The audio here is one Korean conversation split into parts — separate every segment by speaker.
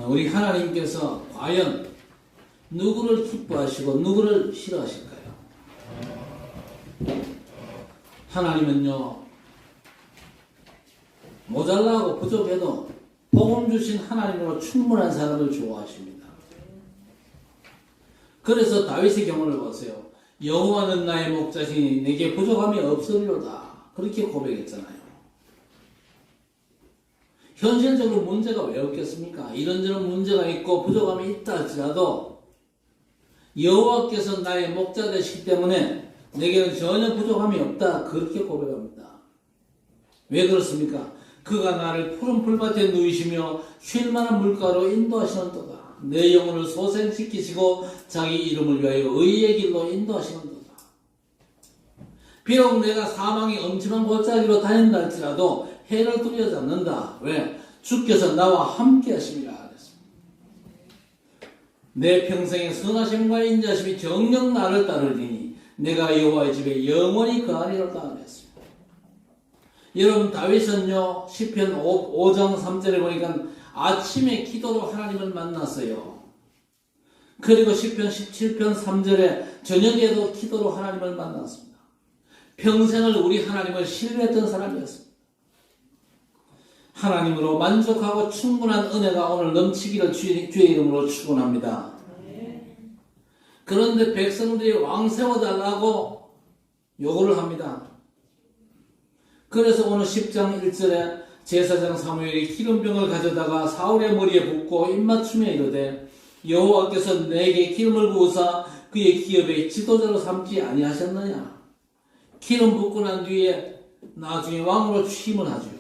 Speaker 1: 우리 하나님께서 과연 누구를 기뻐하시고 누구를 싫어하실까요? 하나님은요, 모자라고 부족해도 복음 주신 하나님으로 충분한 사람을 좋아하십니다. 그래서 다윗의 경우를 보세요. 여호와는 나의 목자시니 내게 부족함이 없으리로다. 그렇게 고백했잖아요. 현실적으로 문제가 왜 없겠습니까? 이런저런 문제가 있고 부족함이 있다 할지라도 여호와께서 나의 목자 되시기 때문에 내게는 전혀 부족함이 없다. 그렇게 고백합니다. 왜 그렇습니까? 그가 나를 푸른 풀밭에 누이시며 쉴 만한 물가로 인도하시는도다. 내 영혼을 소생시키시고 자기 이름을 위하여 의의 길로 인도하시는도다. 비록 내가 사망이 엄청난 골짜기로 다닌다 할지라도 해를 두려워하지 않는다. 왜? 주께서 나와 함께 하심이라. 내 평생의 선하심과 인자심이 정녕 나를 따르리니 내가 여호와의 집에 영원히 거하리로다 그랬습니다. 여러분, 다윗은요 시편 5장 3절에 보니까 아침에 기도로 하나님을 만났어요. 그리고 시편 17편 3절에 저녁에도 기도로 하나님을 만났습니다. 평생을 우리 하나님을 신뢰했던 사람이었습니다. 하나님으로 만족하고 충분한 은혜가 오늘 넘치기를 주의 이름으로 축원합니다. 그런데 백성들이 왕 세워달라고 요구를 합니다. 그래서 오늘 10장 1절에 제사장 사무엘이 기름병을 가져다가 사울의 머리에 붓고 입맞춤에 이르되 여호와께서 내게 기름을 부으사 그의 기업의 지도자로 삼지 아니하셨느냐. 기름 붓고 난 뒤에 나중에 왕으로 취임을 하죠.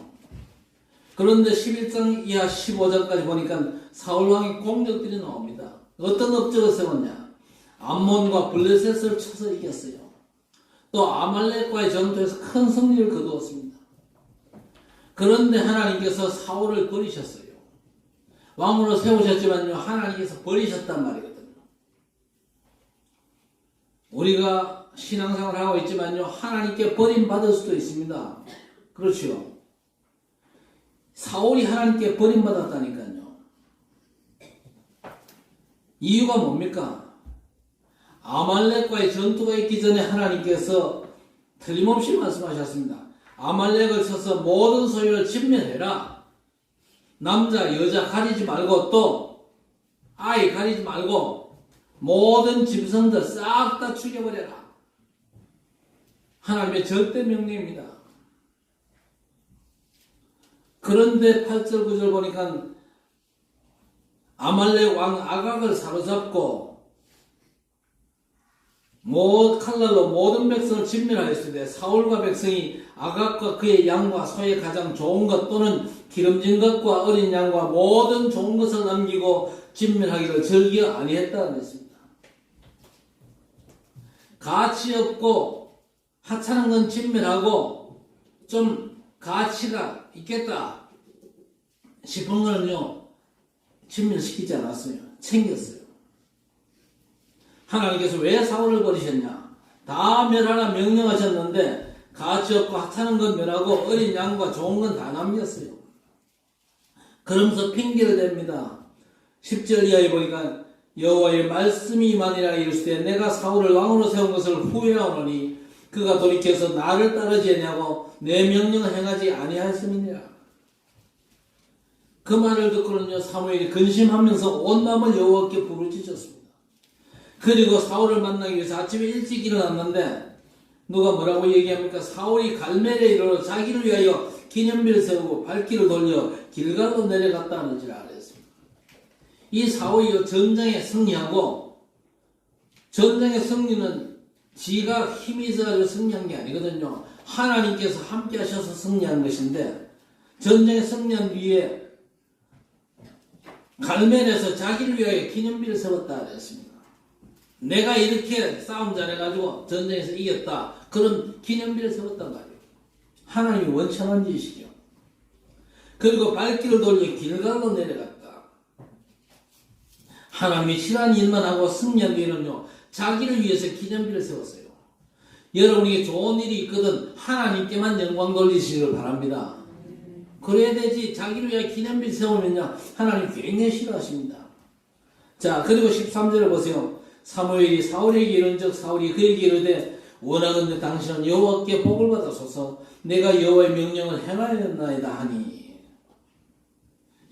Speaker 1: 그런데 11장 이하 15장까지 보니까 사울왕의 공적들이 나옵니다. 어떤 업적을 세웠냐. 암몬과 블레셋을 쳐서 이겼어요. 또 아말렉과의 전투에서 큰 승리를 거두었습니다. 그런데 하나님께서 사울을 버리셨어요. 왕으로 세우셨지만요, 하나님께서 버리셨단 말이거든요. 우리가 신앙생활을 하고 있지만요, 하나님께 버림받을 수도 있습니다. 그렇죠. 사울이 하나님께 버림받았다니까요. 이유가 뭡니까? 아말렉과의 전투가 있기 전에 하나님께서 틀림없이 말씀하셨습니다. 아말렉을 쳐서 모든 소유를 진멸해라. 남자, 여자 가리지 말고 또 아이 가리지 말고 모든 짐승들 싹 다 죽여버려라. 하나님의 절대 명령입니다. 그런데 8절 9절 보니까 아말렉 왕 아각을 사로잡고 칼날로 모든 백성을 진멸하였을 때 사울과 백성이 아각과 그의 양과 소의 가장 좋은 것 또는 기름진 것과 어린 양과 모든 좋은 것을 남기고 진멸하기를 즐겨 아니했다 그랬습니다. 가치 없고 하찮은 건 진멸하고 좀 가치가 있겠다 싶은 거는요 진멸시키지 않았어요. 챙겼어요. 하나님께서 왜 사울을 버리셨냐? 다 멸하라 명령하셨는데 가치 없고 하찮은 건 멸하고 어린 양과 좋은 건 다 남겼어요. 그러면서 핑계를 댑니다. 10절 이하에 보니까 여호와의 말씀이 임하니라 이르시되 내가 사울을 왕으로 세운 것을 후회하오니 그가 돌이켜서 나를 따르지 아니하고 내 명령을 행하지 아니하였음이니라. 그 말을 듣고는요 사무엘이 근심하면서 온 마음을 여호와께 부르짖었습니다. 그리고 사울을 만나기 위해서 아침에 일찍 일어났는데 누가 뭐라고 얘기합니까? 사울이 갈멜에 이르러 자기를 위하여 기념비를 세우고 발길을 돌려 길갈로 내려갔다 하는지라 그랬습니다. 이 사울이 전쟁에 승리하고 전쟁의 승리는 지가 힘이 있어가지고 승리한 게 아니거든요. 하나님께서 함께 하셔서 승리한 것인데 전쟁에 승리한 뒤에 갈멜에서 자기를 위하여 기념비를 세웠다 그랬습니다. 내가 이렇게 싸움 잘해가지고 전쟁에서 이겼다. 그런 기념비를 세웠단 말이에요. 하나님이 원천한 짓이죠. 그리고 발길을 돌려 길갈로 내려갔다. 하나님이 싫어하는 일만 하고 승리한 뒤에는요. 자기를 위해서 기념비를 세웠어요. 여러분에게 좋은 일이 있거든 하나님께만 영광 돌리시기를 바랍니다. 그래야 되지. 자기를 위해 기념비 세우면요, 하나님 굉장히 싫어하십니다. 자, 그리고 13절에 보세요. 사무엘이 사울에게 이른즉 사울이 그에게 이르되 원하건대 당신은 여호와께 복을 받으소서. 내가 여호와의 명령을 행하였나이다 하니.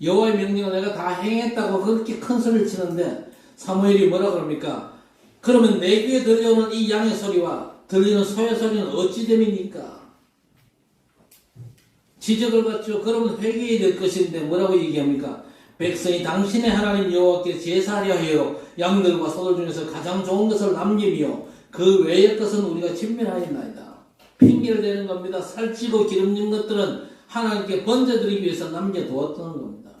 Speaker 1: 여호와의 명령을 내가 다 행했다고 그렇게 큰 소리를 치는데 사무엘이 뭐라 그럽니까? 그러면 내 귀에 들려오는 이 양의 소리와 들리는 소의 소리는 어찌 됨입니까? 지적을 받죠. 그러면 회개해야 될 것인데 뭐라고 얘기합니까? 백성이 당신의 하나님 여호와께 제사하려 해요. 양들과 소들 중에서 가장 좋은 것을 남기며 그 외의 것은 우리가 진멸하였나이다. 핑계를 대는 겁니다. 살찌고 기름진 것들은 하나님께 번제드리기 위해서 남겨두었던 겁니다.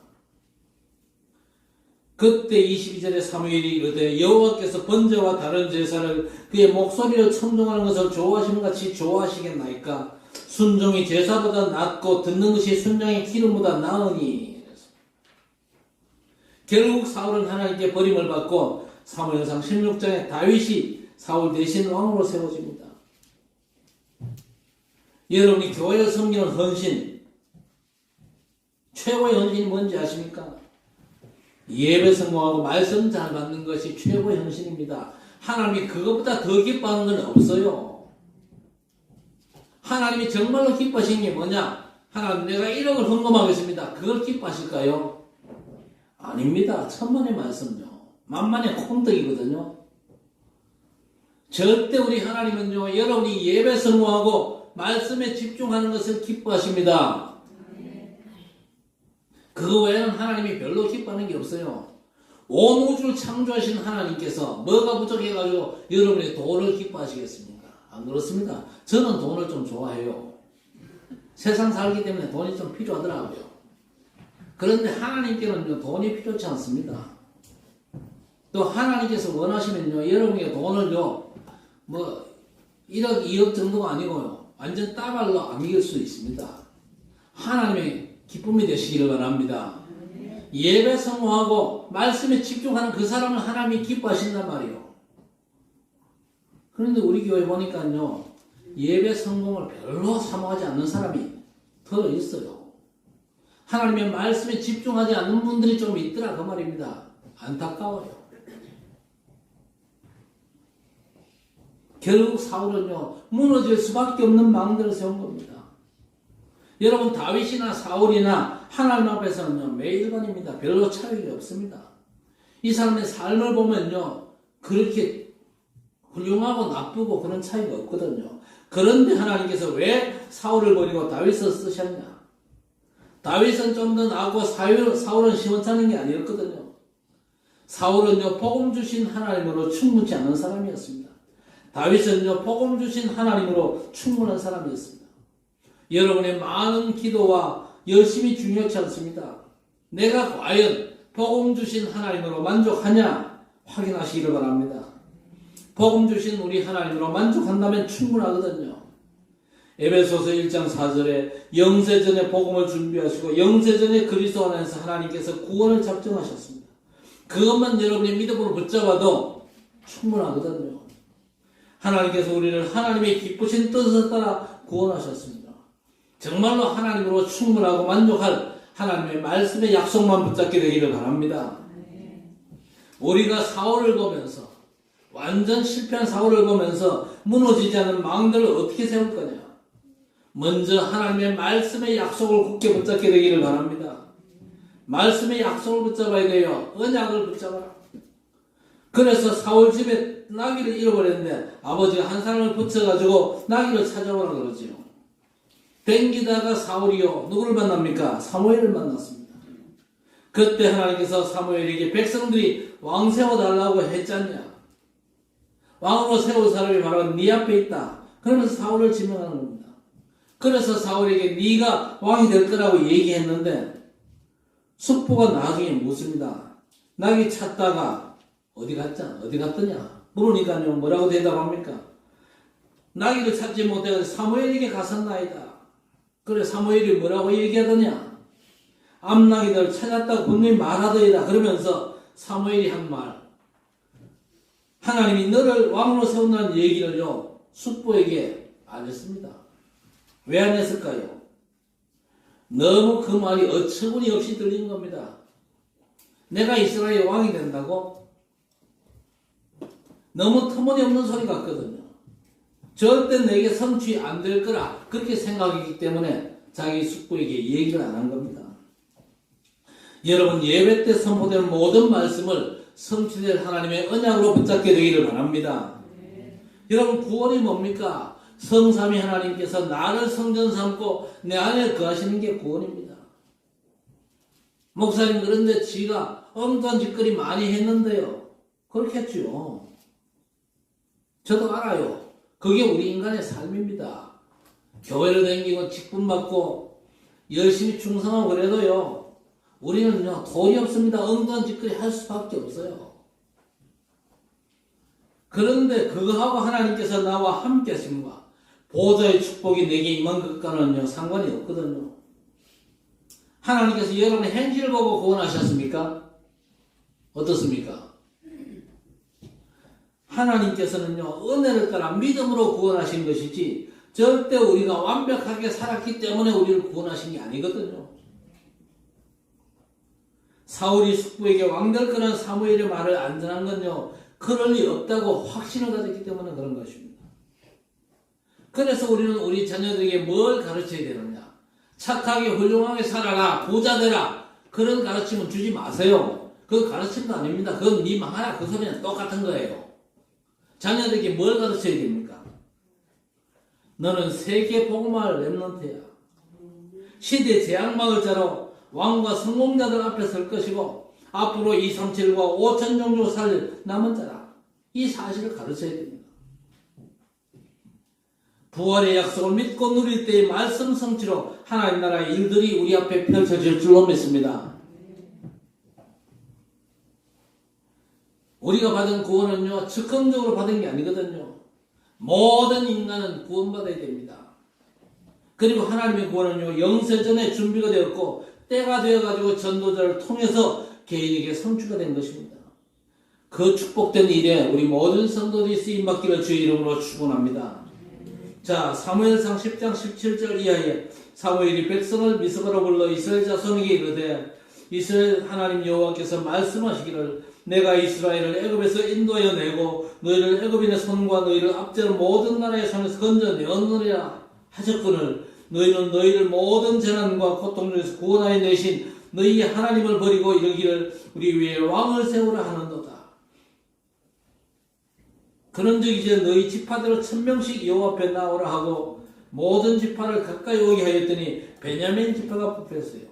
Speaker 1: 그때 22절에 사무엘이 이르되 여호와께서 번제와 다른 제사를 그의 목소리로 청종하는 것을 좋아하시는 같이 좋아하시겠나이까? 순종이 제사보다 낫고 듣는 것이 순종의 기름보다 나으니. 결국 사울은 하나님께 버림을 받고 사무엘상 16장에 다윗이 사울 대신 왕으로 세워집니다. 여러분이 교회를 섬기는 헌신, 최고의 헌신이 뭔지 아십니까? 예배 성공하고 말씀 잘 받는 것이 최고의 헌신입니다. 하나님이 그것보다 더 기뻐하는 건 없어요. 하나님이 정말로 기뻐하시는 게 뭐냐? 하나님 내가 1억을 헌금하겠습니다. 그걸 기뻐하실까요? 아닙니다. 천만의 말씀요. 만만의 콩떡이거든요. 절대 우리 하나님은요, 여러분이 예배 성공하고 말씀에 집중하는 것을 기뻐하십니다. 그거 외에는 하나님이 별로 기뻐하는 게 없어요. 온 우주를 창조하신 하나님께서 뭐가 부족해가지고 여러분의 돈을 기뻐하시겠습니까? 안 그렇습니다. 저는 돈을 좀 좋아해요. 세상 살기 때문에 돈이 좀 필요하더라고요. 그런데 하나님께는 돈이 필요치 않습니다. 또 하나님께서 원하시면요, 여러분의 돈을요, 1억, 2억 정도가 아니고요, 완전 따발로 안 이길 수 있습니다. 하나님의 기쁨이 되시기를 바랍니다. 예배 성공하고 말씀에 집중하는 그 사람을 하나님이 기뻐하신단 말이에요. 그런데 우리 교회 보니까요, 예배 성공을 별로 사모하지 않는 사람이 더 있어요. 하나님의 말씀에 집중하지 않는 분들이 좀 있더라 그 말입니다. 안타까워요. 결국 사울은요, 무너질 수밖에 없는 망대를 세운 겁니다. 여러분, 다윗이나 사울이나 하나님 앞에서는요, 매일반입니다. 별로 차이가 없습니다. 이 사람의 삶을 보면요, 그렇게 훌륭하고 나쁘고 그런 차이가 없거든요. 그런데 하나님께서 왜 사울을 버리고 다윗을 쓰셨냐? 다윗은 좀 더 나고 사울은 시원찮은 게 아니었거든요. 사울은요, 복음 주신 하나님으로 충분치 않은 사람이었습니다. 다윗은요, 복음 주신 하나님으로 충분한 사람이었습니다. 여러분의 많은 기도와 열심히 중요치 않습니다. 내가 과연 복음 주신 하나님으로 만족하냐 확인하시기를 바랍니다. 복음 주신 우리 하나님으로 만족한다면 충분하거든요. 에베소서 1장 4절에 영세전에 복음을 준비하시고 영세전에 그리스도 안에서 하나님께서 구원을 작정하셨습니다. 그것만 여러분의 믿음으로 붙잡아도 충분하거든요. 하나님께서 우리를 하나님의 기쁘신 뜻에 따라 구원하셨습니다. 정말로 하나님으로 충분하고 만족할 하나님의 말씀의 약속만 붙잡게 되기를 바랍니다. 우리가 사울을 보면서, 완전 실패한 사울을 보면서 무너지지 않은 망대를 어떻게 세울 거냐? 먼저 하나님의 말씀의 약속을 굳게 붙잡게 되기를 바랍니다. 말씀의 약속을 붙잡아야 돼요. 언약을 붙잡아라. 그래서 사울 집에 나귀를 잃어버렸는데 아버지가 한 사람을 붙여가지고 나귀를 찾아오라 그러지요. 댕기다가 사울이요, 누구를 만납니까? 사무엘을 만났습니다. 그때 하나님께서 사무엘에게 백성들이 왕 세워달라고 했잖냐? 왕으로 세울 사람이 바로 네 앞에 있다. 그러면서 사울을 지명하는 겁니다. 그래서 사울에게 네가 왕이 될 거라고 얘기했는데 숙부가 나중에 묻습니다. 나귀 찾다가 어디 갔더냐? 물으니까요, 뭐라고 대답합니까? 나귀를 찾지 못해 사무엘에게 갔었나이다. 그래, 사무엘이 뭐라고 얘기하더냐? 암나귀들 찾았다고 분명히 말하더이다. 그러면서 사무엘이 한 말, 하나님이 너를 왕으로 세운다는 얘기를요, 숙부에게 안 했습니다. 왜 안 했을까요? 너무 그 말이 어처구니 없이 들리는 겁니다. 내가 이스라엘 왕이 된다고? 너무 터무니없는 소리 같거든요. 절대 내게 성취 안 될 거라 그렇게 생각이기 때문에 자기 숙부에게 얘기를 안 한 겁니다. 여러분, 예배 때 선포되는 모든 말씀을 성취될 하나님의 언약으로 붙잡게 되기를 바랍니다. 여러분, 구원이 뭡니까? 성삼위 하나님께서 나를 성전 삼고 내 안에 거하시는 게 구원입니다. 목사님, 그런데 지가 엉뚱한 짓거리 많이 했는데요. 그렇겠죠. 저도 알아요. 그게 우리 인간의 삶입니다. 교회를 다니고 직분 받고 열심히 충성하고 그래도요, 우리는요, 돈이 없습니다. 엉뚱한 짓거리 할 수밖에 없어요. 그런데 그거하고 하나님께서 나와 함께 하심과 보좌의 축복이 내게 임한 것과는요, 상관이 없거든요. 하나님께서 여러분의 행실을 보고 구원하셨습니까? 어떻습니까? 하나님께서는요, 은혜를 따라 믿음으로 구원하신 것이지 절대 우리가 완벽하게 살았기 때문에 우리를 구원하신 게 아니거든요. 사울이 숙부에게 왕될 거라는 사무엘의 말을 안 전한 건요, 그럴 리 없다고 확신을 가졌기 때문에 그런 것입니다. 그래서 우리는 우리 자녀들에게 뭘 가르쳐야 되느냐? 착하게 훌륭하게 살아라, 부자 되라, 그런 가르침은 주지 마세요. 그 가르침도 아닙니다. 그건 니 망하라, 그 소리는 똑같은 거예요. 자녀들에게 뭘 가르쳐야 됩니까? 너는 세계 복음할 렘넌트야. 시대 재앙막을 자로 왕과 성공자들 앞에 설 것이고 앞으로 237과 5천 종족 살 남은 자라. 이 사실을 가르쳐야 됩니다. 부활의 약속을 믿고 누릴 때의 말씀 성취로 하나님 나라의 일들이 우리 앞에 펼쳐질 줄로 믿습니다. 우리가 받은 구원은요, 즉흥적으로 받은 게 아니거든요. 모든 인간은 구원받아야 됩니다. 그리고 하나님의 구원은요, 영세전에 준비가 되었고 때가 되어가지고 전도자를 통해서 개인에게 성취가 된 것입니다. 그 축복된 일에 우리 모든 성도들이 쓰임받기를 주의 이름으로 축원합니다. 자, 사무엘상 10장 17절 이하에 사무엘이 백성을 미스바로 불러 이스라엘 자손에게 이르되 이스라엘 하나님 여호와께서 말씀하시기를 내가 이스라엘을 애굽에서 인도하여 내고 너희를 애굽인의 손과 너희를 압제하는 모든 나라의 손에서 건져내었느니라 하셨거늘 너희는 너희를 모든 재난과 고통 중에서 구원하여 내신 너희 하나님을 버리고 이르기를 우리 위에 왕을 세우라 하는도다. 그런즉 이제 너희 지파대로 1000명씩 여호와 앞에 나오라 하고 모든 지파를 가까이 오게 하였더니 베냐민 지파가 뽑혔어요.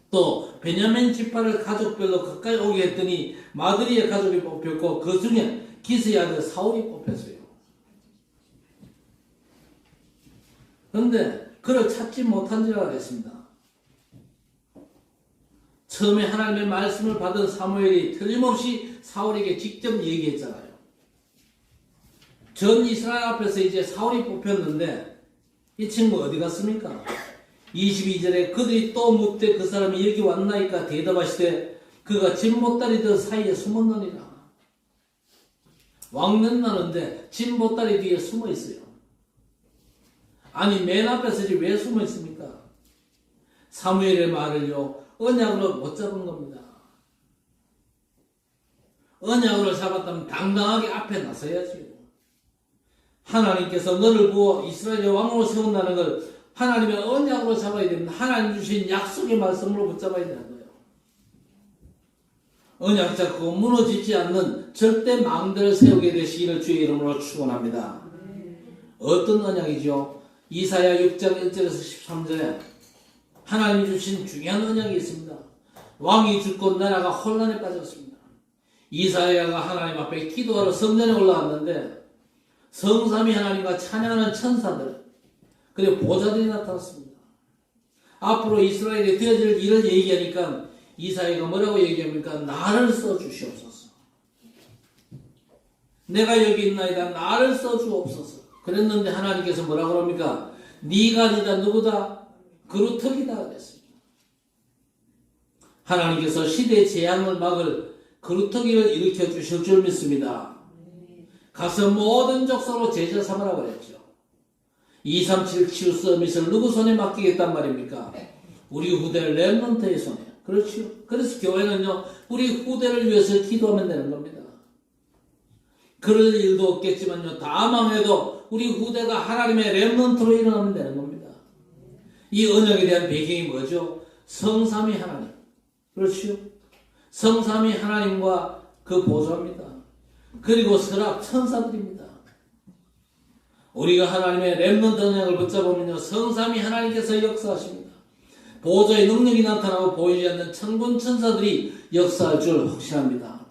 Speaker 1: 또 베냐민 지파를 가족별로 가까이 오게 했더니 마드리의 가족이 뽑혔고 그 중에 기스의 아들 사울이 뽑혔어요. 그런데 그를 찾지 못한지라 그랬습니다. 처음에 하나님의 말씀을 받은 사무엘이 틀림없이 사울에게 직접 얘기했잖아요. 전 이스라엘 앞에서 이제 사울이 뽑혔는데 이 친구 어디 갔습니까? 22절에 그들이 또 묻되 그 사람이 여기 왔나이까 대답하시되 그가 집 못다리들 사이에 숨었느니라. 왕는 나는데 집 못다리 뒤에 숨어 있어요. 아니 맨 앞에 서지 왜 숨어 있습니까? 사무엘의 말을요 언약으로 못 잡은 겁니다. 언약으로 잡았다면 당당하게 앞에 나서야지요. 하나님께서 너를 부어 이스라엘의 왕으로 세운다는 걸 하나님의 언약으로 잡아야 됩니다. 하나님 주신 약속의 말씀으로 붙잡아야 되는 거예요. 언약 잡고 무너지지 않는 절대 망대를 세우게 되시기를 주의 이름으로 축원합니다. 어떤 언약이죠? 이사야 6장 1절에서 13절에 하나님이 주신 중요한 언약이 있습니다. 왕이 죽고 나라가 혼란에 빠졌습니다. 이사야가 하나님 앞에 기도하러 성전에 올라왔는데 성삼위 하나님과 찬양하는 천사들 그리고 보좌들이 나타났습니다. 앞으로 이스라엘에 되어질 일을 얘기하니까 이사야가 뭐라고 얘기합니까? 나를 써주시옵소서. 내가 여기 있나이다. 나를 써주옵소서. 그랬는데 하나님께서 뭐라고 합니까? 네가 아니다. 누구다? 그루터기다 그랬습니다. 하나님께서 시대의 재앙을 막을 그루터기를 일으켜 주실 줄 믿습니다. 가서 모든 족속으로 제자 삼으라고 그랬죠. 237 치유 서밋을 누구 손에 맡기겠단 말입니까? 우리 후대 렘넌트의 손에. 그렇죠. 그래서 교회는요, 우리 후대를 위해서 기도하면 되는 겁니다. 그럴 일도 없겠지만요, 다 망해도 우리 후대가 하나님의 렘넌트로 일어나면 되는 겁니다. 이 언약에 대한 배경이 뭐죠? 성삼위 하나님. 그렇죠. 성삼위 하나님과 그 보좌입니다. 그리고 선악 천사들입니다. 우리가 하나님의 렘넌트 언약을 붙잡으면요, 성삼위 하나님께서 역사하십니다. 보좌의 능력이 나타나고 보이지 않는 천군 천사들이 역사할 줄 확신합니다.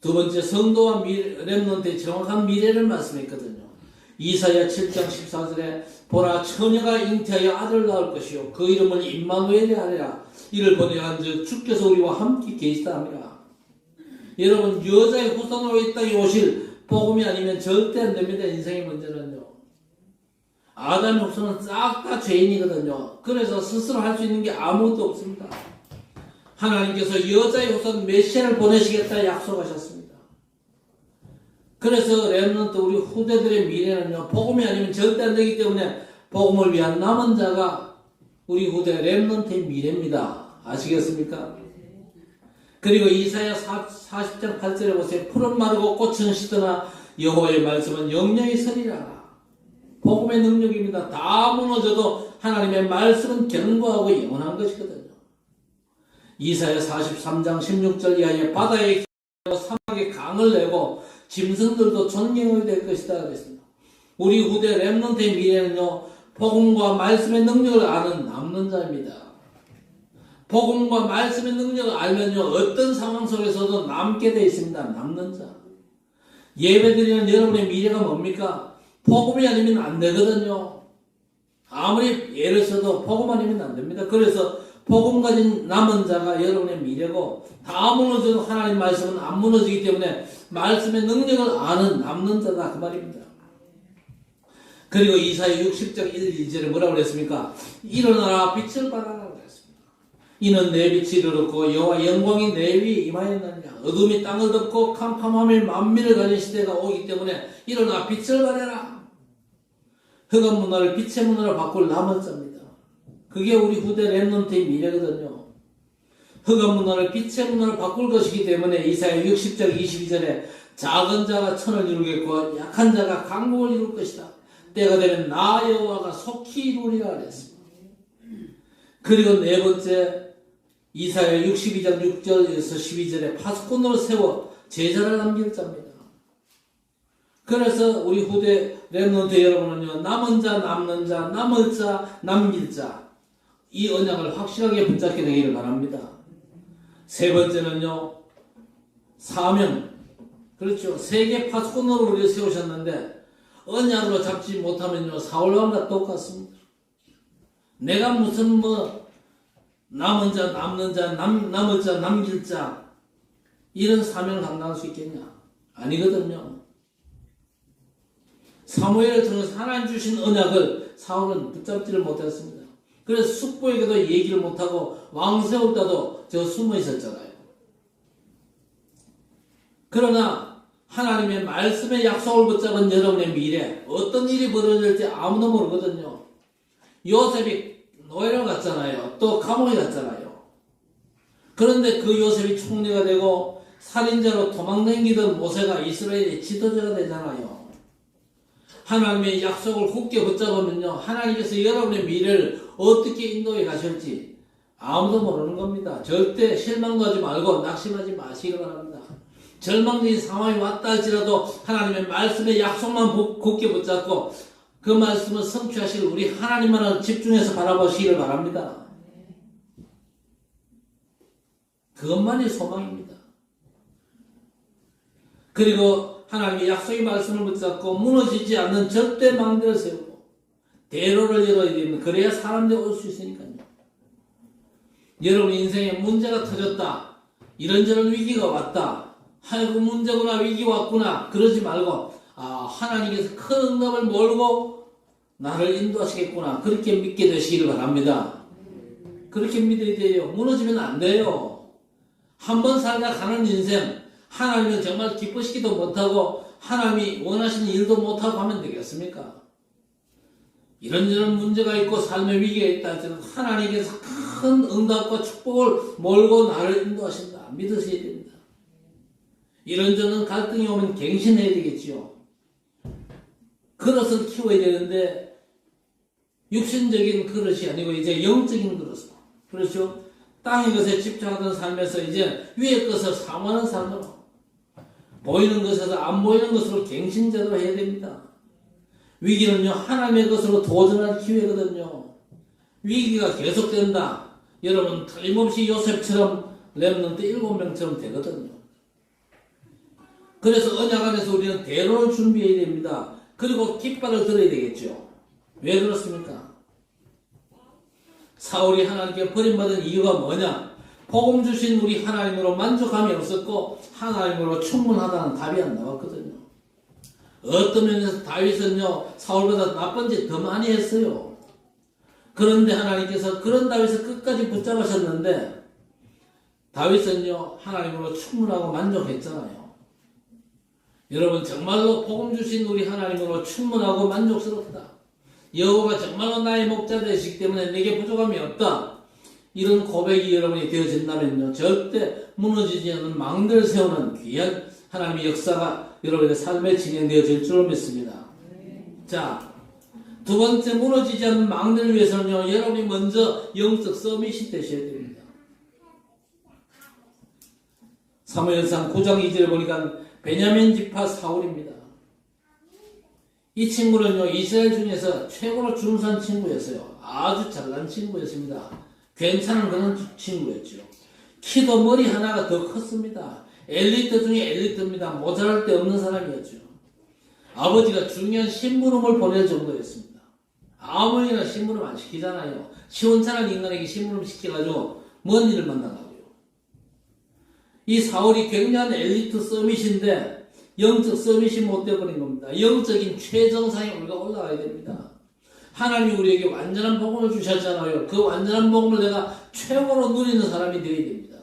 Speaker 1: 두 번째, 성도와 렘넌트의 정확한 미래를 말씀했거든요. 이사야 7장 14절에 보라 처녀가 잉태하여 아들을 낳을 것이요 그 이름을 임마누엘이 하리라. 이를 번역한 한즉 주께서 우리와 함께 계시다 함이라. 여러분, 여자의 후손으로 이 땅에 오실 복음이 아니면 절대 안 됩니다. 인생의 문제는요. 아담의 후손은 싹 다 죄인이거든요. 그래서 스스로 할 수 있는 게 아무것도 없습니다. 하나님께서 여자의 후손 메시아를 보내시겠다 약속하셨습니다. 그래서 렘넌트 우리 후대들의 미래는요, 복음이 아니면 절대 안 되기 때문에 복음을 위한 남은 자가 우리 후대 렘넌트의 미래입니다. 아시겠습니까? 그리고 이사야 40장 8절에 보세요. 풀은 마르고 꽃은 시드나 여호와의 말씀은 영영이 서리라. 복음의 능력입니다. 다 무너져도 하나님의 말씀은 견고하고 영원한 것이거든요. 이사야 43장 16절 이하에 바다에 사막에 강을 내고 짐승들도 존경하게 될 것이다 그랬습니다. 우리 후대 렘넌트의 미래는요, 복음과 말씀의 능력을 아는 남는 자입니다. 복음과 말씀의 능력을 알면요, 어떤 상황 속에서도 남게 되어 있습니다. 남는 자. 예배드리는 여러분의 미래가 뭡니까? 복음이 아니면 안 되거든요. 아무리 예를 써도 복음 아니면 안 됩니다. 그래서 복음 가진 남은 자가 여러분의 미래고, 다 무너져도 하나님 말씀은 안 무너지기 때문에 말씀의 능력을 아는 남는 자다 그 말입니다. 그리고 이사야 60장 1, 2절에 뭐라고 그랬습니까? 일어나라 빛을 발하라 그랬습니다. 이는 내 빛이 이르렀고 여호와 영광이 내 위에 임하였느니라. 어둠이 땅을 덮고 캄캄함이 만민을 가진 시대가 오기 때문에 일어나 빛을 발해라. 흑암 문화를 빛의 문화로 바꿀 남은 자입니다. 그게 우리 후대 렘넌트의 미래거든요. 흑암 문화를 빛의 문화로 바꿀 것이기 때문에 이사야 60장 22절에 작은 자가 천을 이루겠고 약한 자가 강국을 이룰 것이다. 때가 되면 나 여호와가 속히 이루리라 그랬습니다. 그리고 네 번째, 이사야 62장 6절에서 12절에 파수꾼으로 세워 제자를 남길 자입니다. 그래서 우리 후대 렘넌트 여러분은요, 남은 자, 남는 자, 남을 자, 남길 자, 이 언약을 확실하게 붙잡게 되기를 바랍니다. 세 번째는요, 사명. 그렇죠. 세계 파수꾼으로 우리를 세우셨는데 언약으로 잡지 못하면요, 사울왕과 똑같습니다. 내가 무슨 남은 자, 남는 자, 남을 자, 남길 자, 이런 사명을 감당할 수 있겠냐? 아니거든요. 사무엘을 통해서 하나님 주신 언약을 사울은 붙잡지를 못했습니다. 그래서 숙부에게도 얘기를 못하고 왕 세울 때도 저 숨어 있었잖아요. 그러나 하나님의 말씀의 약속을 붙잡은 여러분의 미래, 어떤 일이 벌어질지 아무도 모르거든요. 요셉이 노예로 갔잖아요. 또 감옥에 갔잖아요. 그런데 그 요셉이 총리가 되고 살인자로 도망다니던 모세가 이스라엘의 지도자가 되잖아요. 하나님의 약속을 굳게 붙잡으면요, 하나님께서 여러분의 미래를 어떻게 인도해 가실지 아무도 모르는 겁니다. 절대 실망하지 말고 낙심하지 마시기 바랍니다. 절망적인 상황이 왔다 할지라도 하나님의 말씀의 약속만 굳게 붙잡고 그 말씀을 성취하실 우리 하나님만을 집중해서 바라보시기를 바랍니다. 그것만이 소망입니다. 그리고 하나님의 약속의 말씀을 붙잡고 무너지지 않는 절대 망대를 세우고 대로를 열어야 됩니다. 그래야 사람들이 올 수 있으니까요. 여러분 인생에 문제가 터졌다. 이런저런 위기가 왔다. 아이고 문제구나, 위기 왔구나. 그러지 말고 하나님께서 큰 응답을 몰고 나를 인도하시겠구나. 그렇게 믿게 되시기를 바랍니다. 그렇게 믿어야 돼요. 무너지면 안 돼요. 한 번 살다 가는 인생, 하나님은 정말 기쁘시기도 못하고 하나님이 원하시는 일도 못하고 하면 되겠습니까? 이런저런 문제가 있고 삶의 위기가 있다 할지는 하나님께서 큰 응답과 축복을 몰고 나를 인도하신다. 믿으셔야 됩니다. 이런저런 갈등이 오면 갱신해야 되겠지요. 그릇을 키워야 되는데 육신적인 그릇이 아니고 이제 영적인 그릇. 그렇죠? 땅의 것에 집착하던 삶에서 이제 위의 것을 사모하는 삶으로 보이는 것에서 안 보이는 것으로 갱신제도로 해야 됩니다. 위기는요 하나님의 것으로 도전할 기회거든요. 위기가 계속된다. 여러분 틀림없이 요셉처럼 렘넌트 7명처럼 되거든요. 그래서 언약 안에서 우리는 대로를 준비해야 됩니다. 그리고 깃발을 들어야 되겠죠. 왜 그렇습니까? 사울이 하나님께 버림받은 이유가 뭐냐? 복음 주신 우리 하나님으로 만족함이 없었고 하나님으로 충분하다는 답이 안 나왔거든요. 어떤 면에서 다윗은요 사울보다 나쁜 짓 더 많이 했어요. 그런데 하나님께서 그런 다윗을 끝까지 붙잡으셨는데 다윗은요 하나님으로 충분하고 만족했잖아요. 여러분 정말로 복음 주신 우리 하나님으로 충분하고 만족스럽다. 여호와가 정말로 나의 목자 되시기 때문에 내게 부족함이 없다. 이런 고백이 여러분이 되어진다면요 절대 무너지지 않는 망대를 세우는 귀한 하나님의 역사가 여러분의 삶에 진행되어질 줄을 믿습니다. 자, 두 번째 무너지지 않는 망대를 위해서는요 여러분이 먼저 영적 서밋이 되셔야 됩니다. 사무엘상 9장 2절에 보니까 베냐민 지파 사울입니다. 이 친구는요 이스라엘 중에서 최고로 준수한 친구였어요. 아주 잘난 친구였습니다. 괜찮은 그런 친구였죠. 키도 머리 하나가 더 컸습니다. 엘리트 중에 엘리트입니다. 모자랄 데 없는 사람이었죠. 아버지가 중요한 심부름을 보낼 정도였습니다. 아무리나 심부름 안 시키잖아요. 시원찮은 인간에게 심부름 시켜가지고 먼 일을 만나가고요. 이 사울이 굉장한 엘리트 서밋인데 영적 서밋이 못 되어버린 겁니다. 영적인 최정상에 우리가 올라가야 됩니다. 하나님이 우리에게 완전한 복음을 주셨잖아요. 그 완전한 복음을 내가 최고로 누리는 사람이 되어야 됩니다.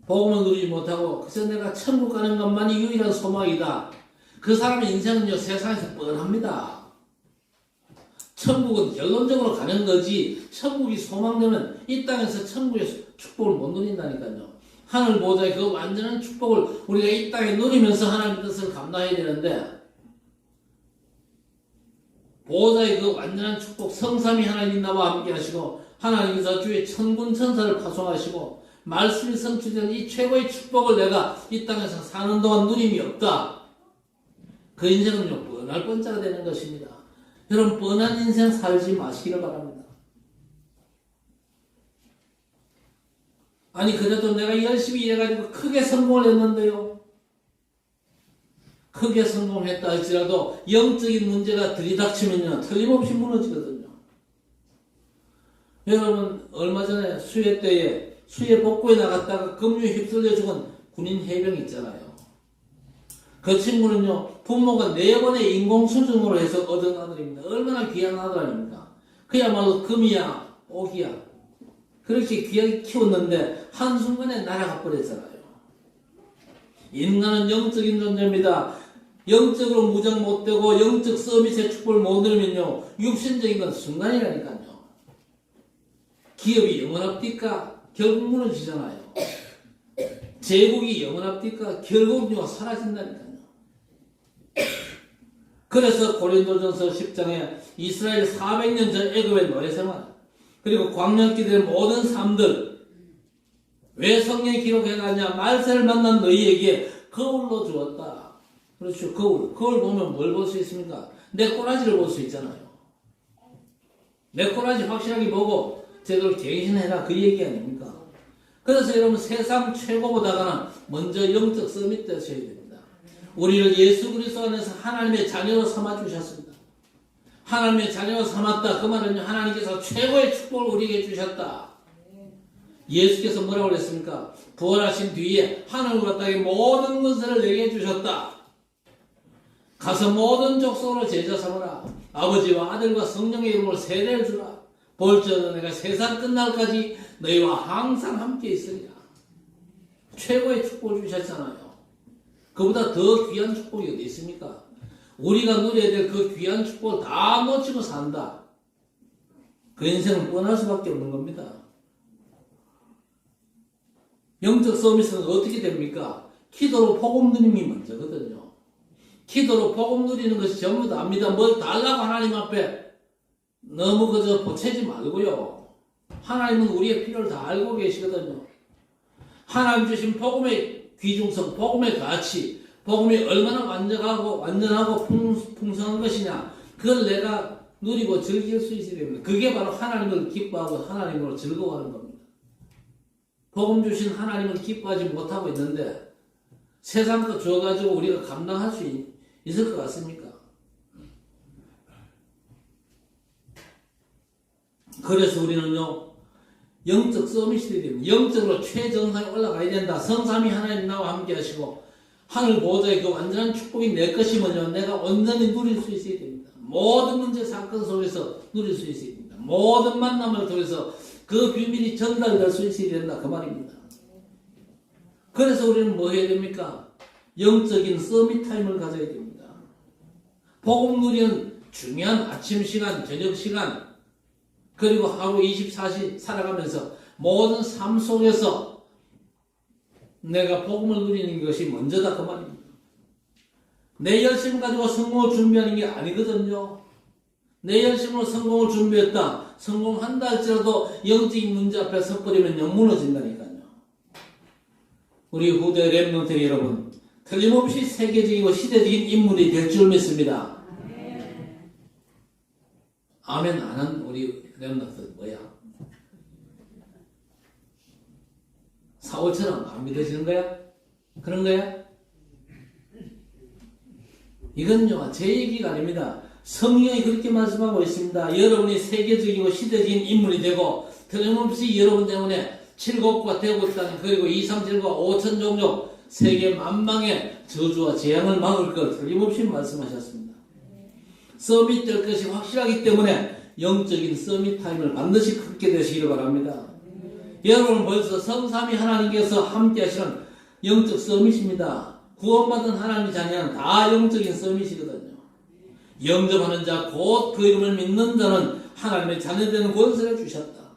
Speaker 1: 복음을 누리지 못하고 그래서 내가 천국 가는 것만이 유일한 소망이다. 그 사람의 인생은요 세상에서 뻔합니다. 천국은 결론적으로 가는 거지 천국이 소망되면 이 땅에서 천국의 축복을 못 누린다니까요. 하늘 보좌의 그 완전한 축복을 우리가 이 땅에 누리면서 하나님의 뜻을 감당해야 되는데 보좌의 그 완전한 축복 성삼위 하나님 나와 함께 하시고 하나님께서 주의 천군 천사를 파송하시고 말씀이 성취되는 이 최고의 축복을 내가 이 땅에서 사는 동안 누림이 없다. 그 인생은요 뻔할 뻔짜가 되는 것입니다. 여러분 뻔한 인생 살지 마시기를 바랍니다. 아니 그래도 내가 열심히 일해가지고 크게 성공을 했는데요. 크게 성공했다 할지라도 영적인 문제가 들이닥치면요 틀림없이 무너지거든요. 여러분 얼마 전에 수해 때에 수해 복구에 나갔다가 급류에 휩쓸려 죽은 군인 해병 있잖아요. 그 친구는요 부모가 4번의 인공수정으로 해서 얻은 아들입니다. 얼마나 귀한 아들 아닙니까? 그야말로 금이야 옥이야. 그렇게 귀하게 키웠는데 한순간에 날아가 버렸잖아요. 인간은 영적인 존재입니다. 영적으로 무장 못되고 영적 서밋의 축복을 못 누리면요 육신적인 건 순간이라니까요. 기업이 영원합니까? 결국 무너지잖아요. 제국이 영원합니까? 결국요 사라진다니까요. 그래서 고린도전서 10장에 이스라엘 400년 전 애굽의 노예생활 그리고 광야길의 모든 삶들 왜 성경에 기록해놨냐? 말세를 만난 너희에게 거울로 주었다. 그렇죠. 거울 보면 뭘 볼 수 있습니까? 내 꼬라지를 볼 수 있잖아요. 내 꼬라지 확실하게 보고 제대로 갱신해라 그 얘기 아닙니까? 그래서 여러분 세상 최고보다가는 먼저 영적 서밋 되셔야 됩니다. 우리를 예수 그리스도 안에서 하나님의 자녀로 삼아주셨습니다. 하나님의 자녀로 삼았다. 그 말은요 하나님께서 최고의 축복을 우리에게 주셨다. 예수께서 뭐라고 그랬습니까? 부활하신 뒤에 하늘과 땅의 모든 것을 내게 주셨다. 가서 모든 족속으로 제자 삼으라. 아버지와 아들과 성령의 이름으로 세례를 주라. 볼지어다 내가 세상 끝날까지 너희와 항상 함께 있으리라. 최고의 축복을 주셨잖아요. 그보다 더 귀한 축복이 어디 있습니까? 우리가 누려야 될 그 귀한 축복을 다 놓치고 산다. 그 인생은 뻔할 수밖에 없는 겁니다. 영적 서비스는 어떻게 됩니까? 기도로 복음 누림이 먼저거든요. 기도로 복음 누리는 것이 전부 다입니다. 뭘 달라고 하나님 앞에 너무 그저 보채지 말고요. 하나님은 우리의 필요를 다 알고 계시거든요. 하나님 주신 복음의 귀중성, 복음의 가치, 복음이 얼마나 완전하고 풍성한 것이냐, 그걸 내가 누리고 즐길 수 있어야 됩니다. 그게 바로 하나님을 기뻐하고 하나님으로 즐거워하는 겁니다. 복음 주신 하나님을 기뻐하지 못하고 있는데 세상 것 줘가지고 우리가 감당할 수 있을 것 같습니까? 그래서 우리는요, 영적 서밋이 됩니다. 영적으로 최정상에 올라가야 된다. 성삼위 하나님 나와 함께 하시고 하늘 보호자의 그 완전한 축복이 내 것이면요, 내가 온전히 누릴 수 있어야 됩니다. 모든 문제 사건 속에서 누릴 수 있어야 됩니다. 모든 만남을 통해서 그 비밀이 전달될 수 있어야 된다. 그 말입니다. 그래서 우리는 뭐 해야 됩니까? 영적인 서밋 타임을 가져야 됩니다. 복음 누리는 중요한 아침 시간, 저녁 시간, 그리고 하루 24시 살아가면서 모든 삶 속에서 내가 복음을 누리는 것이 먼저다. 그 말입니다. 내 열심 가지고 성공을 준비하는 게 아니거든요. 내 열심으로 성공을 준비했다. 성공한다 할지라도 영적인 문제 앞에 섰버리면 무너진다니까요. 우리 후대 렘넌트 여러분, 틀림없이 세계적이고 시대적인 인물이 될 줄 믿습니다. 아멘 안 한 우리 렘넌트 뭐야? 사울처럼 안 믿어지는 거야? 그런 거야? 이건요, 제 얘기가 아닙니다. 성경이 그렇게 말씀하고 있습니다. 여러분이 세계적이고 시대적인 인물이 되고 틀림없이 여러분 때문에 칠곡과 되고 있다는, 그리고 237과 5천 종족 세계 만방의 저주와 재앙을 막을 것 틀림없이 말씀하셨습니다. 서밋 될 것이 확실하기 때문에 영적인 서밋 타임을 반드시 갖게 되시기를 바랍니다. 여러분 벌써 성삼위 하나님께서 함께 하시는 영적 서밋입니다. 구원받은 하나님의 자녀는 다 영적인 서밋이거든요. 영접하는 자, 곧 그 이름을 믿는 자는 하나님의 자녀되는 권세를 주셨다.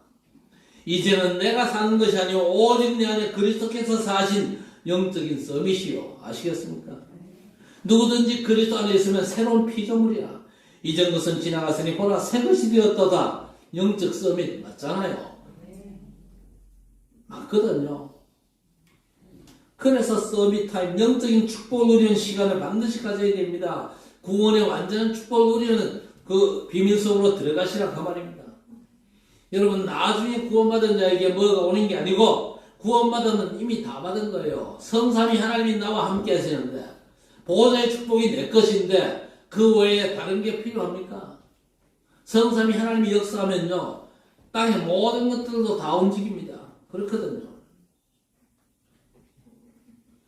Speaker 1: 이제는 내가 사는 것이 아니오 오직 내 안에 그리스도께서 사신 영적인 서밋이요. 아시겠습니까? 누구든지 그리스도 안에 있으면 새로운 피조물이야. 이전 것은 지나갔으니 보라 새 것이 되었도다. 영적 서밋 맞잖아요. 맞거든요. 그래서 서밋 타임, 영적인 축복을 누리는 시간을 반드시 가져야 됩니다. 구원의 완전한 축복을 누리는 그 비밀 속으로 들어가시라 그 말입니다. 여러분, 나중에 구원받은 자에게 뭐가 오는 게 아니고 구원받은 이미 다 받은 거예요. 성삼위 하나님이 나와 함께 하시는데 보호자의 축복이 내 것인데 그 외에 다른 게 필요합니까? 성삼위 하나님이 역사하면요, 땅의 모든 것들도 다 움직입니다. 그렇거든요.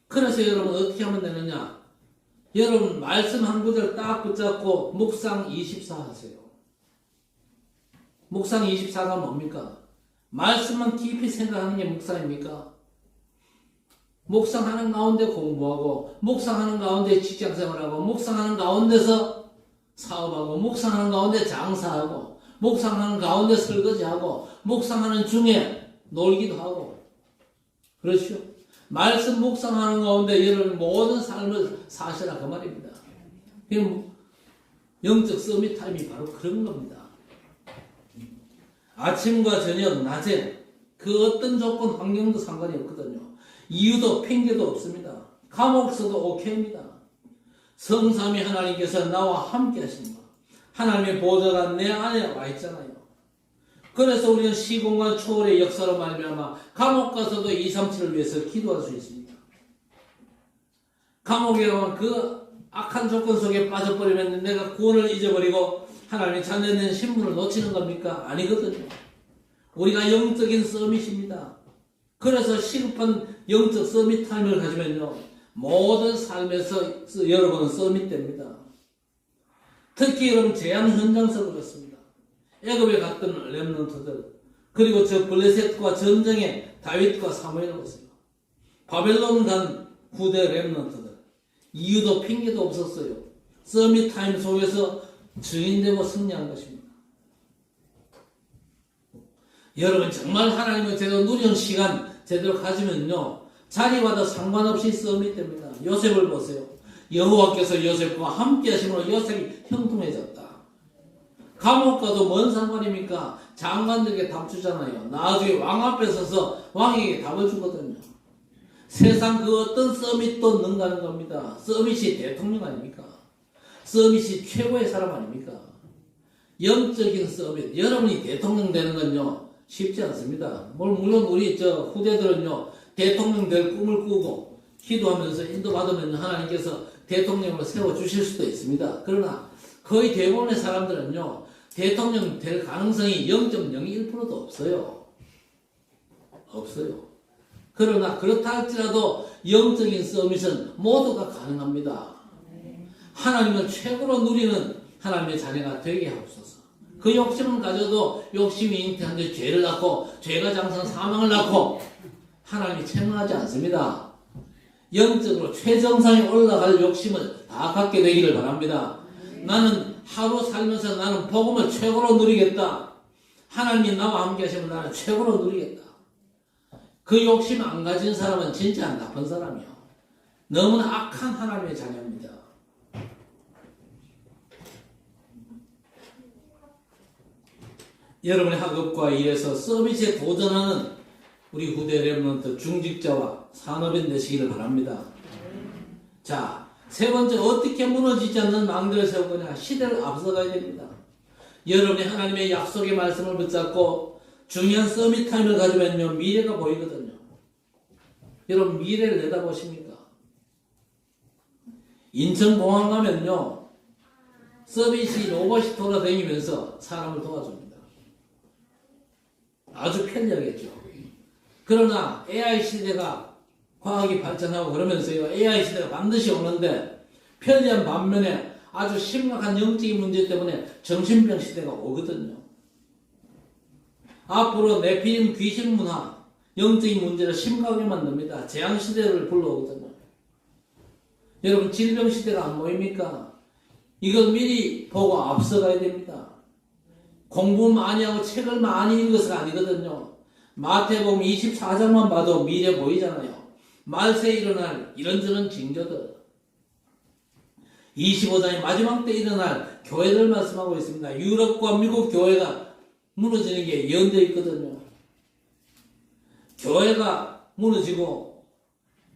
Speaker 1: 그래서 여러분 어떻게 하면 되느냐? 여러분 말씀 한 구절 딱 붙잡고 묵상 24 하세요. 묵상 24가 뭡니까? 말씀만 깊이 생각하는 게 묵상입니까? 묵상하는 가운데 공부하고, 묵상하는 가운데 직장생활하고, 묵상하는 가운데서 사업하고, 묵상하는 가운데 장사하고, 묵상하는 가운데 설거지하고, 묵상하는 중에 놀기도 하고, 그렇죠? 말씀 묵상하는 가운데 여러분 모든 삶을 사시라 그 말입니다. 영적 서밋 타임이 바로 그런 겁니다. 아침과 저녁, 낮에 그 어떤 조건, 환경도 상관이 없거든요. 이유도 핑계도 없습니다. 감옥 서도 오케이입니다. 성삼위 하나님께서 나와 함께 하십니다. 하나님의 보좌가 내 안에 와 있잖아요. 그래서 우리는 시공간 초월의 역사로 말미암아 감옥 가서도 237을 위해서 기도할 수 있습니다. 감옥에 가면 그 악한 조건 속에 빠져버리면 내가 구원을 잊어버리고 하나님의 자녀된 신분을 놓치는 겁니까? 아니거든요. 우리가 영적인 서밋입니다. 그래서 시급한 영적 서밋 타임을 가지면요, 모든 삶에서 여러분은 서밋됩니다. 특히 여러분 재앙 현장에서 그렇습니다. 애굽에 갔던 렘넌트들, 그리고 저 블레셋과 전쟁에 다윗과 사무엘을 보세요. 바벨론 간 후대 렘넌트들, 이유도 핑계도 없었어요. 서밋 타임 속에서 증인되고 승리한 것입니다. 여러분 정말 하나님을 제대로 누리는 시간 제대로 가지면요, 자리와도 상관없이 서밋됩니다. 요셉을 보세요. 여호와께서 요셉과 함께 하심으로 요셉이 형통해졌다. 감옥 가도 뭔 상관입니까? 장관들에게 답 주잖아요. 나중에 왕 앞에 서서 왕에게 답을 주거든요. 세상 그 어떤 서밋도 능가하는 겁니다. 서밋이 대통령 아닙니까? 서밋이 최고의 사람 아닙니까? 영적인 서밋. 여러분이 대통령 되는 건요, 쉽지 않습니다. 물론 우리 후대들은요, 대통령 될 꿈을 꾸고 기도하면서 인도받으면 하나님께서 대통령으로 세워주실 수도 있습니다. 그러나 거의 대부분의 사람들은요, 대통령 될 가능성이 0.01%도 없어요. 없어요. 그러나 그렇다 할지라도 영적인 서밋은 모두가 가능합니다. 하나님을 최고로 누리는 하나님의 자녀가 되게 하옵소서. 그 욕심은 가져도 욕심이 잉태한 데 죄를 낳고 죄가 장성한 사망을 낳고 하나님이 책망하지 않습니다. 영적으로 최정상에 올라갈 욕심을 다 갖게 되기를 바랍니다. 나는 하루 살면서 나는 복음을 최고로 누리겠다. 하나님이 나와 함께 하시면 나는 최고로 누리겠다. 그 욕심 안 가진 사람은 진짜 나쁜 사람이요. 너무나 악한 하나님의 자녀입니다. 여러분의 학업과 일에서 서비스에 도전하는 우리 후대 렘넌트 중직자와 산업인 되시기를 바랍니다. 자, 세 번째, 어떻게 무너지지 않는 망대를 세울 거냐? 시대를 앞서가야 됩니다. 여러분이 하나님의 약속의 말씀을 붙잡고 중요한 서밋 타임을 가지면요, 미래가 보이거든요. 여러분 미래를 내다보십니까? 인천공항 가면요, 서밋이 로봇이 돌아다니면서 사람을 도와줍니다. 아주 편리하겠죠. 그러나 AI 시대가 과학이 발전하고 그러면서요, AI 시대가 반드시 오는데 편리한 반면에 아주 심각한 영적인 문제 때문에 정신병 시대가 오거든요. 앞으로 네피림 귀신 문화, 영적인 문제를 심각하게 만듭니다. 재앙 시대를 불러오거든요. 여러분 질병 시대가 안 보입니까? 이걸 미리 보고 앞서가야 됩니다. 공부 많이 하고 책을 많이 읽어서가 아니거든요. 마태복음 24장만 봐도 미래 보이잖아요. 말세에 일어날 이런저런 징조들. 25장의 마지막 때 일어날 교회들 말씀하고 있습니다. 유럽과 미국 교회가 무너지는 게 예언되어 있거든요. 교회가 무너지고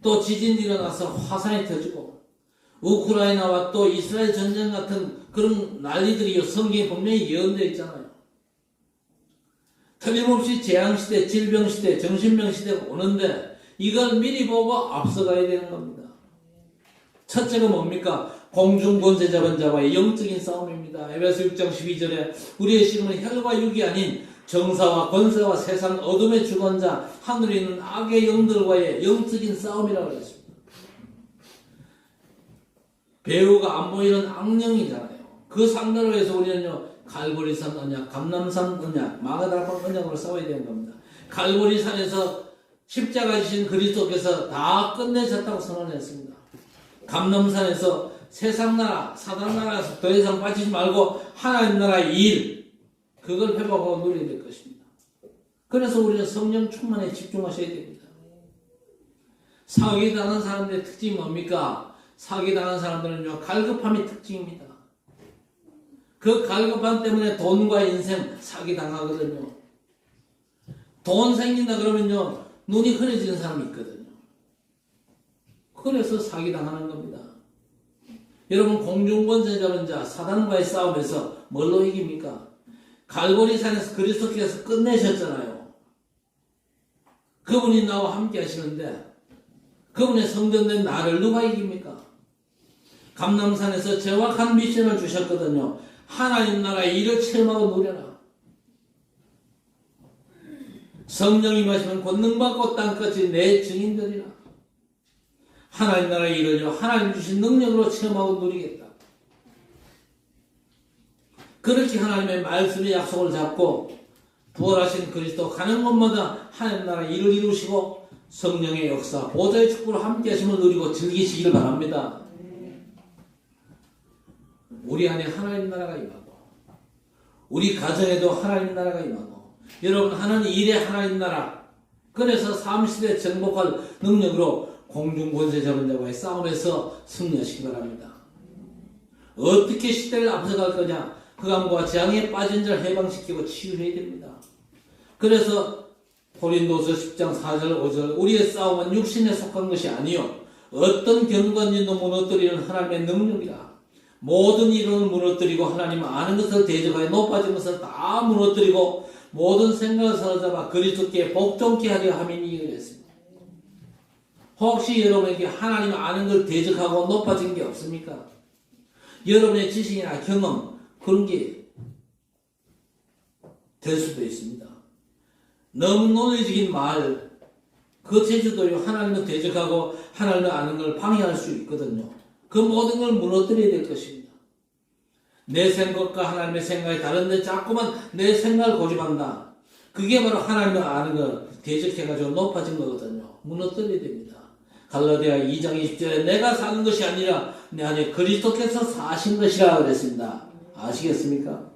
Speaker 1: 또 지진이 일어나서 화산이 터지고 우크라이나와 또 이스라엘 전쟁 같은 그런 난리들이 성경에 분명히 예언되어 있잖아요. 틀림없이 재앙시대, 질병시대, 정신병시대가 오는데 이걸 미리 보고 앞서가야 되는 겁니다. 첫째가 뭡니까? 공중권세 잡은 자와의 영적인 싸움입니다. 에베소 6장 12절에 우리의 씨름은 혈과 육이 아닌 정사와 권세와 세상 어둠의 주관자 하늘에 있는 악의 영들과의 영적인 싸움이라고 했습니다. 배우가 안 보이는 악령이잖아요. 그 상대로 해서 우리는요, 갈보리산 언약, 감람산 언약, 마가다락방 언약으로 싸워야 되는 겁니다. 갈보리산에서 십자가 지신 그리스도께서 다 끝내셨다고 선언했습니다. 감람산에서 세상 나라, 사단 나라에서 더 이상 빠지지 말고 하나님 나라의 일, 그걸 회복하고 누려야 될 것입니다. 그래서 우리는 성령 충만에 집중하셔야 됩니다. 사기당한 사람들의 특징이 뭡니까? 사기당한 사람들은요, 갈급함이 특징입니다. 그 갈급함 때문에 돈과 인생 사기당하거든요. 돈 생긴다 그러면요, 눈이 흐려지는 사람이 있거든요. 그래서 사기당하는 겁니다. 여러분 공중권세 잡은 자 사단과의 싸움에서 뭘로 이깁니까? 갈보리산에서 그리스도께서 끝내셨잖아요. 그분이 나와 함께 하시는데 그분의 성전된 나를 누가 이깁니까? 감람산에서 정확한 미션을 주셨거든요. 하나님 나라의 일을 체험하고 누려라. 성령이 마시면 권능받고 땅끝이 내 증인들이라. 하나님 나라의 일을요, 하나님 주신 능력으로 체험하고 누리겠다. 그렇게 하나님의 말씀의 약속을 잡고 부활하신 그리스도 가는 곳마다 하나님 나라의 일을 이루시고 성령의 역사, 보좌의 축복으로 함께 하심을 누리고 즐기시기를 바랍니다. 우리 안에 하나님 나라가 임하고 우리 가정에도 하나님 나라가 임하고 여러분 하는 일에 하나님 나라 그래서 삼시대 정복할 능력으로 공중권세 잡은 자와의 싸움에서 승리하시기 바랍니다. 어떻게 시대를 앞서갈 거냐 흑암과 재앙에 빠진 자를 해방시키고 치유해야 됩니다. 그래서 고린도서 10장 4절 5절 우리의 싸움은 육신에 속한 것이 아니요 어떤 경관진도 무너뜨리는 하나님의 능력이라. 모든 이론을 무너뜨리고 하나님 아는 것을 대적하여 높아진 것을 다 무너뜨리고 모든 생각을 사로잡아 그리스도께 복종케 하려 함이니 그랬습니다. 혹시 여러분에게 하나님 아는 걸 대적하고 높아진 게 없습니까? 여러분의 지식이나 경험 그런 게 될 수도 있습니다. 너무 논리적인 말 그 제주도요 하나님을 대적하고 하나님을 아는 걸 방해할 수 있거든요. 그 모든 걸 무너뜨려야 될 것입니다. 내 생각과 하나님의 생각이 다른데 자꾸만 내 생각을 고집한다. 그게 바로 하나님을 아는 걸 대적해가지고 높아진 거거든요. 무너뜨려야 됩니다. 갈라디아 2장 20절에 내가 사는 것이 아니라 내 안에 그리스도께서 사신 것이라 그랬습니다. 아시겠습니까?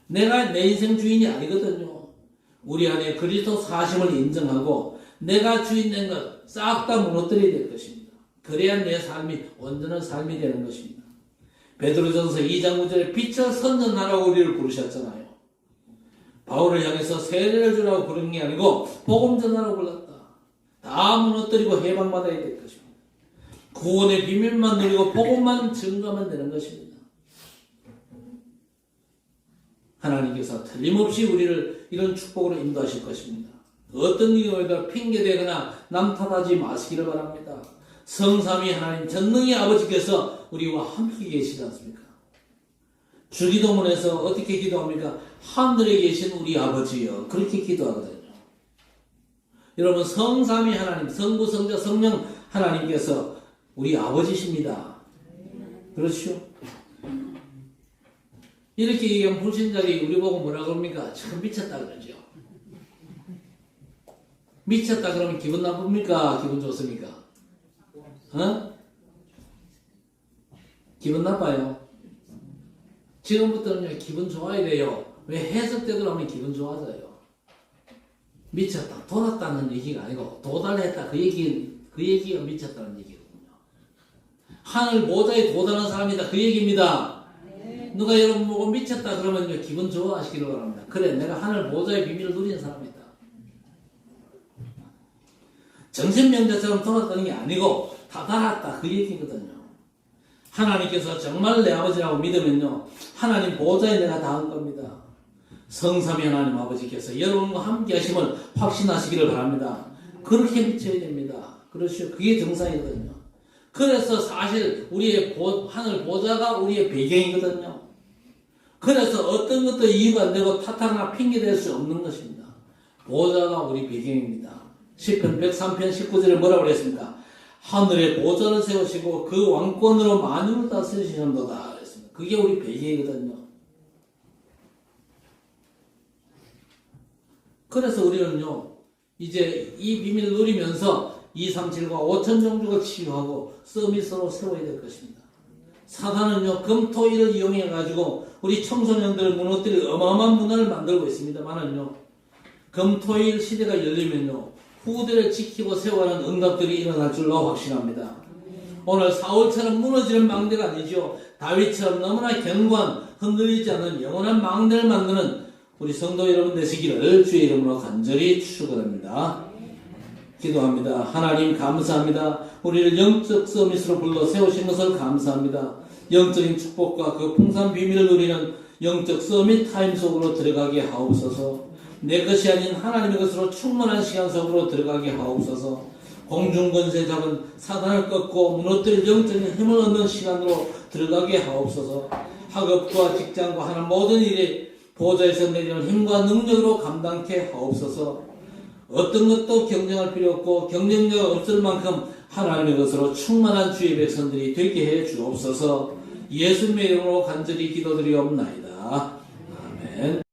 Speaker 1: 내가 내 인생 주인이 아니거든요. 우리 안에 그리스도 사심을 인정하고 내가 주인 된 것 싹 다 무너뜨려야 될 것입니다. 그래야 내 삶이 온전한 삶이 되는 것입니다. 베드로전서 2장 9절에 빛을 선전하라고 우리를 부르셨잖아요. 바울을 향해서 세례를 주라고 부른 게 아니고 복음 전하라고 불렀다. 다 무너뜨리고 해방받아야 될 것입니다. 구원의 비밀만 누리고 복음만 증거하면 되는 것입니다. 하나님께서 틀림없이 우리를 이런 축복으로 인도하실 것입니다. 어떤 이유에도 핑계대거나 남 탓하지 마시기를 바랍니다. 성삼위 하나님 전능의 아버지께서 우리와 함께 계시지 않습니까? 주기도문에서 어떻게 기도합니까? 하늘에 계신 우리 아버지여 그렇게 기도하거든요. 여러분 성삼위 하나님 성부 성자 성령 하나님께서 우리 아버지십니다. 그렇죠? 이렇게 얘기하면 불신자들이 우리 보고 뭐라 그럽니까? 참 미쳤다 그러죠. 미쳤다 그러면 기분 나쁩니까? 기분 좋습니까? 기분 나빠요. 지금부터는 기분 좋아야 돼요. 왜 해석대로 하면 기분 좋아져요. 미쳤다, 돌았다는 얘기가 아니고 도달했다 그 얘기가 미쳤다는 얘기거든요. 하늘 보좌에 도달한 사람이다 그 얘기입니다. 누가 여러분 보고 미쳤다 그러면 기분 좋아하시기를 바랍니다. 그래 내가 하늘 보좌의 비밀을 누리는 사람이다. 정신병자처럼 돌았다는 게 아니고 다 달았다 그 얘기거든요. 하나님께서 정말 내 아버지라고 믿으면요 하나님 보좌에 내가 닿은 겁니다. 성삼위 하나님 아버지께서 여러분과 함께 하심을 확신하시기를 바랍니다. 그렇게 미쳐야 됩니다. 그렇죠. 그게 정상이거든요. 그래서 사실 우리의 하늘 보좌가 우리의 배경이거든요. 그래서 어떤 것도 이유가 안 되고 탓하거나 핑계댈 수 없는 것입니다. 보좌가 우리 배경입니다. 시편 103편 19절에 뭐라고 그랬습니까? 하늘에 보좌를 세우시고 그 왕권으로 만유를 다스리시는도다 그랬습니다. 그게 우리 배경이거든요. 그래서 우리는요 이제 이 비밀을 누리면서 237과 5천 종족을 치유하고 서밋으로 세워야 될 것입니다. 사단은요 금토일을 이용해 가지고 우리 청소년들을 무너뜨릴 어마어마한 문화를 만들고 있습니다만은요 금토일 시대가 열리면요 후대를 지키고 세워가는 응답들이 일어날 줄로 확신합니다. 오늘 사울처럼 무너지는 망대가 아니죠. 다윗처럼 너무나 견고한 흔들리지 않는 영원한 망대를 만드는 우리 성도 여러분 되시기를 주의 이름으로 간절히 축원합니다. 기도합니다. 하나님 감사합니다. 우리를 영적 서밋으로 불러 세우신 것을 감사합니다. 영적인 축복과 그 풍성 비밀을 누리는 영적 서밋 타임 속으로 들어가게 하옵소서. 내 것이 아닌 하나님의 것으로 충만한 시간 속으로 들어가게 하옵소서. 공중권세 잡은 사단을 꺾고 무너뜨릴 영적인 힘을 얻는 시간으로 들어가게 하옵소서. 학업과 직장과 하는 모든 일에 보좌에서 내리는 힘과 능력으로 감당케 하옵소서. 어떤 것도 경쟁할 필요 없고 경쟁자가 없을 만큼 하나님의 것으로 충만한 주의 백성들이 되게 해 주옵소서. 예수님의 이름으로 간절히 기도드리옵나이다. 아멘.